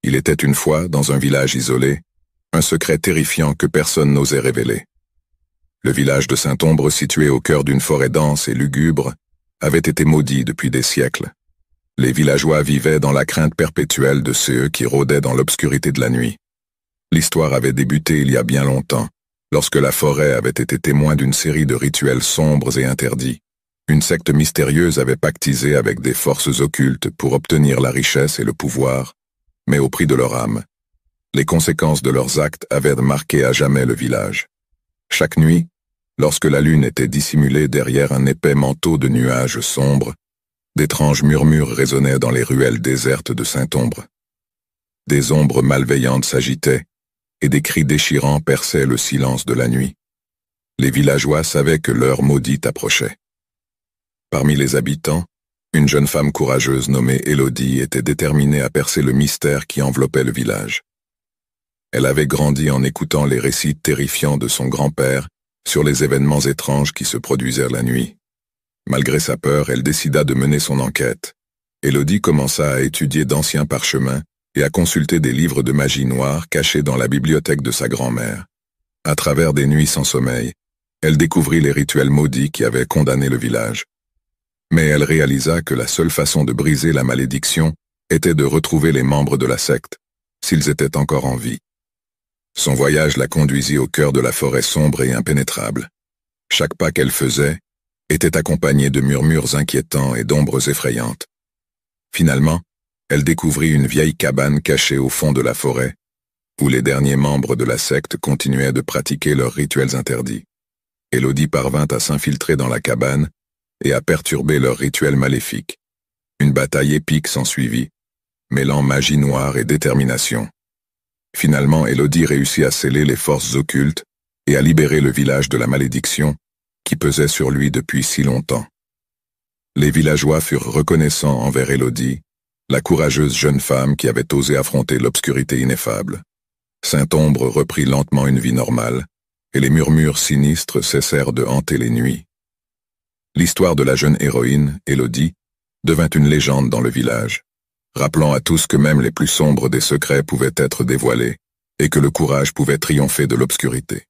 Il était une fois, dans un village isolé, un secret terrifiant que personne n'osait révéler. Le village de Saint-Ombre, situé au cœur d'une forêt dense et lugubre, avait été maudit depuis des siècles. Les villageois vivaient dans la crainte perpétuelle de ceux qui rôdaient dans l'obscurité de la nuit. L'histoire avait débuté il y a bien longtemps, lorsque la forêt avait été témoin d'une série de rituels sombres et interdits. Une secte mystérieuse avait pactisé avec des forces occultes pour obtenir la richesse et le pouvoir, mais au prix de leur âme. Les conséquences de leurs actes avaient marqué à jamais le village. Chaque nuit, lorsque la lune était dissimulée derrière un épais manteau de nuages sombres, d'étranges murmures résonnaient dans les ruelles désertes de Saint-Ombre. Des ombres malveillantes s'agitaient, et des cris déchirants perçaient le silence de la nuit. Les villageois savaient que l'heure maudite approchait. Parmi les habitants, une jeune femme courageuse nommée Élodie était déterminée à percer le mystère qui enveloppait le village. Elle avait grandi en écoutant les récits terrifiants de son grand-père sur les événements étranges qui se produisaient la nuit. Malgré sa peur, elle décida de mener son enquête. Élodie commença à étudier d'anciens parchemins et à consulter des livres de magie noire cachés dans la bibliothèque de sa grand-mère. À travers des nuits sans sommeil, elle découvrit les rituels maudits qui avaient condamné le village. Mais elle réalisa que la seule façon de briser la malédiction était de retrouver les membres de la secte, s'ils étaient encore en vie. Son voyage la conduisit au cœur de la forêt sombre et impénétrable. Chaque pas qu'elle faisait était accompagné de murmures inquiétants et d'ombres effrayantes. Finalement, elle découvrit une vieille cabane cachée au fond de la forêt, où les derniers membres de la secte continuaient de pratiquer leurs rituels interdits. Élodie parvint à s'infiltrer dans la cabane et à perturber leurs rituels maléfiques. Une bataille épique s'ensuivit, mêlant magie noire et détermination. Finalement, Élodie réussit à sceller les forces occultes et à libérer le village de la malédiction qui pesait sur lui depuis si longtemps. Les villageois furent reconnaissants envers Élodie, la courageuse jeune femme qui avait osé affronter l'obscurité ineffable. Saint-Ombre reprit lentement une vie normale, et les murmures sinistres cessèrent de hanter les nuits. L'histoire de la jeune héroïne, Élodie, devint une légende dans le village, rappelant à tous que même les plus sombres des secrets pouvaient être dévoilés, et que le courage pouvait triompher de l'obscurité.